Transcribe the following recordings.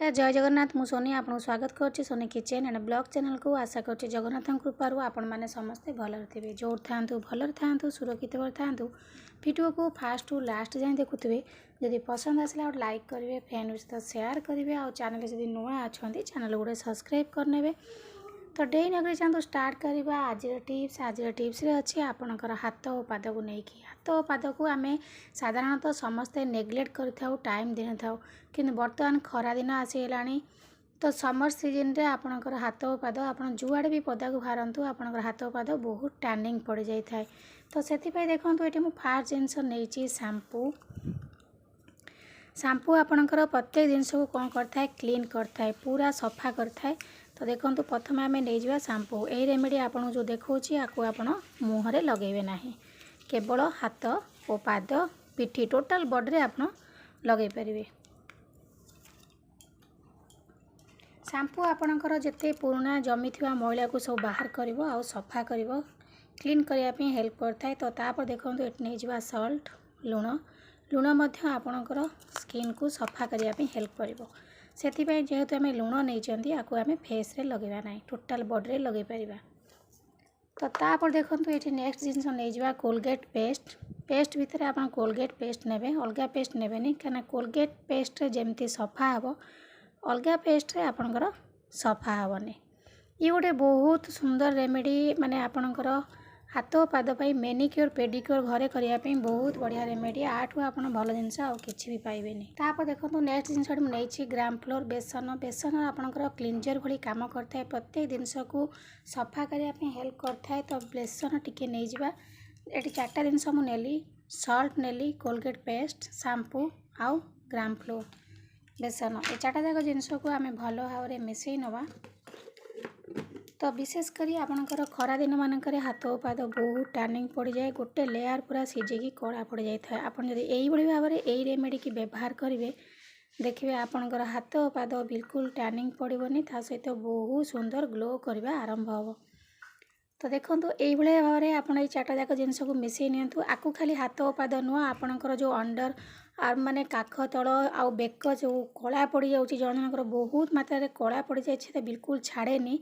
जय जगन्नाथ मु सोनी आपको स्वागत करुच्ची Soni kitchen and blog channel को आशा करुच्ची जगन्नाथ कृपार आपण मैंने समस्ते भलर थे जोर था भलर था सुरक्षित था वीडियो को फास्ट टू लास्ट जाए देखुए जदि पसंद आसला और लाइक करेंगे फ्रेंड सहित शेयर करेंगे और चैनल जब नुआ अच्छा चैनल गोटे सब्सक्राइब करने तो डे नगरी चाहतु स्टार्ट करवा आज टिप्स अच्छी आपणकर हाथ और पाद को लेकिन हाथ और पाद को आम साधारणतः समस्ते नेग्लेक्ट कर टाइम दे था कि बर्तमान खरा दिन आसीगला तो समर सीजन रे आपणकर हाथ और पाद आप जुआड़े भी पदा को बाहरतु आपणकर हाथ और पाद बहुत टैनिंग पड़ जाए तो से देखो ये मुझे फास्ट जिनस नहीं शैम्पू आपणकर प्रत्येक जिनस को कौन करता क्लीन करता पूरा सफा करता तो देखो प्रथम आम नहीं शैम्पू यही रेमेडी आपको जो देखा आपको आप मुहर लगेबे ना केवल हाथ और पाद पिठी टोटाल बॉडी आप लगे पारे शैम्पू आपणकर जिते पुराना जमी थी मैला को सब बाहर कर सफा कर क्लीन करने हेल्प करता है तो तापर देखो ये नहीं सल्ट लुण लुण आपणकर स्किन को सफा करने हेल्प कर से जेहेतु आम लुण नहीं आपको आम फेस रे लगेगा ना टोटाल बॉडी लगे पार तो तापर देखो ये नेक्स्ट जिनस नहीं कोलगेट पेस्ट भितर आप कोलगेट पेस्ट ने अलग पेस्ट ने कहीं कोलगेट पेस्ट जमती सफा हे अलग पेस्ट रे आपणकर सफा हेनी ये गोटे बहुत सुंदर रेमेडी माने आपणकर हाथ पाद मेनिक्योर पेडिक्योर घरे करने बहुत बढ़िया रेमेडी आठू आप भल जिनस कि भी पाइबे तापर देखो नेक्स्ट जिनस नहीं ग्राम फ्लोर बेसन आपणकर क्लींजर भली काम करता है प्रत्येक जिनस को सफा करने हेल्प करता है तो बेसन टिके नहीं जावा ये चार्टा जिनस मुझे सल्ट नेली कोलगेट पेस्ट शैम्पू आउ ग्राम फ्लोर बेसन ये चार्टा जाक जिनस को आम भल भाव में मिसई नवा तो विशेषकर आपणकर खरा दिन मानक हाथ और पाद बहुत टैनिंग पड़ जाए गोटे लेयर पूरा सीझे कला पड़ जाए आप यही भाव में यही रेमेडी की व्यवहार करेंगे देखिए आपणकर हाथ और पाद बिल्कुल टैनिंग पड़ोनी ता सहित बहुत सुंदर ग्लो करवा आरंभ हो तो देखो यही भाव में आप चार्टा जाक जिनस को मिसई नियंतु आपको खाली हाथ और पाद नुह आपणकर जो अंडर आर्म माने काख तल आ बेक जो कला पड़ जाऊँगी जन जनकर बहुत मात्रा कला पड़ जाए बिल्कुल छाड़ेनी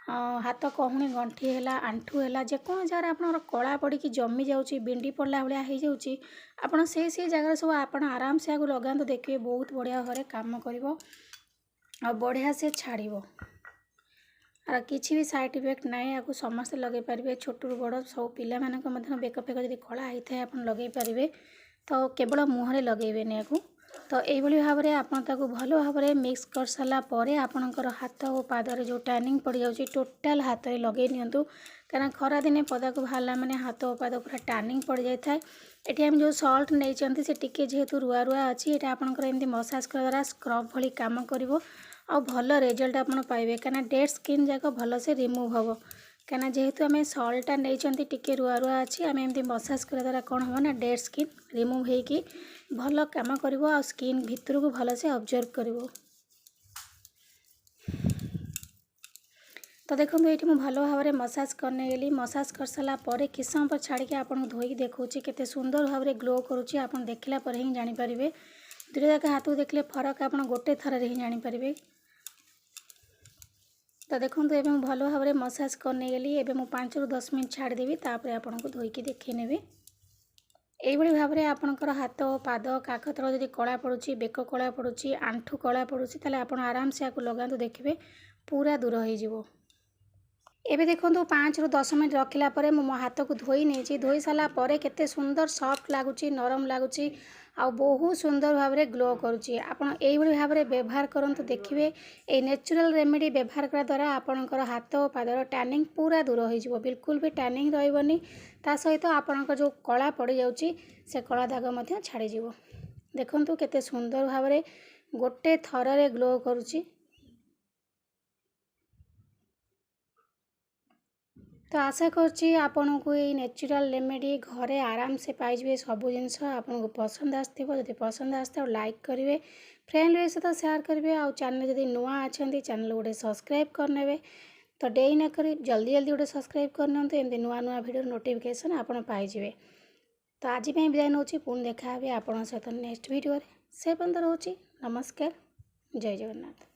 हाथ कहूणी गंठी है आंठू है जेको जगह आप कला पड़ी जमी जाऊँगी बिंडी पड़ला भाया हो जाऊँगी आपड़ से जगह सब आप आराम से आगे लगाते देखिए बहुत बढ़िया भाव कम कर बढ़िया से छाड़ और किसी भी साइड इफेक्ट नाई आपको समस्ते लगे पारे छोट बड़ सब पिला बेक फेक जब कला होता है आप लगे पारे तो केवल मुहरे लगेबेनि या तो यही भाव में आप भल भाव में मिक्स कर सारापर आपणकर हाथ और पादर जो टैनिंग पड़ जाऊँगी टोटाल हाथ में लगे नियंतु कहीं खरा दिने पदा को बाहरला माने हाथ और पाद पूरा टैनिंग पड़ जाए ये आम जो सल्ट नहीं से टिके जेहेतु रुआ रुआ अच्छी ये आपंकर एमती मसाज कर द्वारा स्क्रब भली काम कर भल रिजल्ट आप पाइबे कहीं डेड स्किन जाक भल से रिमूव हम कहीं जेहेतु आम सल्टा नहीं टिके रुआ रुआ अच्छी आम एमती मसाज कर द्वारा कौन हम ना डेड स्किन रिमूव होगी भल काम कर स्किन भितर को भल से ऑब्जर्व कर तो देखो ये मुझे भल भाव में मसाज करने गली मसाज कर सारापर किस समय पर छाड़ी आपको धोई देखा केते सुंदर भाव में ग्लो करुच्ची आप देखला पर ही जानीपर दूर जाक हाथ को देखले फरक आप गोटे थर ही जानीपर तो देखो ये भल भाव में मसाज करने गली एवं 5 ରୁ 10 मिनट छाड़देवी तापर आपको धोईकी देखी नेबी यही भाव में आपणकर हाथ पाद काख तल जब कला पड़ुची बेक कला पड़ुची आंठू कला पड़ुची ताले आप आराम से आपको लगातु देखिए पूरा दूर हो एबे देखो 5 ରୁ 10 मिनट रखला मो हाथ को धोई नहीं धोई सारापर केते सुंदर सॉफ्ट लगुच नरम लगुच आ बहुत सुंदर भाव में ग्लो करुच्ची आप भाव में व्यवहार करूँ देखिए ये नेचुरल रेमेडी व्यवहार करा द्वारा आपणकर हाथ और पादर टैनिंग पूरा दूर हो बिल्कुल भी टैनिंग रही ता सहित आपणकर जो कला पड़ जाऊँगी से कला दाग छाड़ देखु केते सुंदर भाव में गोटे थर रे ग्लो करुच्ची तो आशा करछि आपन को ये नेचुरल रेमेडी घरे आराम से पाइबे सब जिनस आपको पसंद आसो जब पसंद आसता लाइक करेंगे फ्रेंड सहित शेयर करेंगे आउ चैनल जब नुआ अच्छा चैनल गोटे सब्सक्राइब करने तो डेरी न कर जल्दी जल्दी गोटे सब्सक्राइब करनी एमती नुआ नुआ वीडियो नोटिफिकेशन आपड़ पाइबे तो आज विदाय नौ पुणी देखा आप सहित नेक्स्ट वीडियो से पर्यंत रोची नमस्कार। ଜୟ ଜଗନ୍ନାଥ।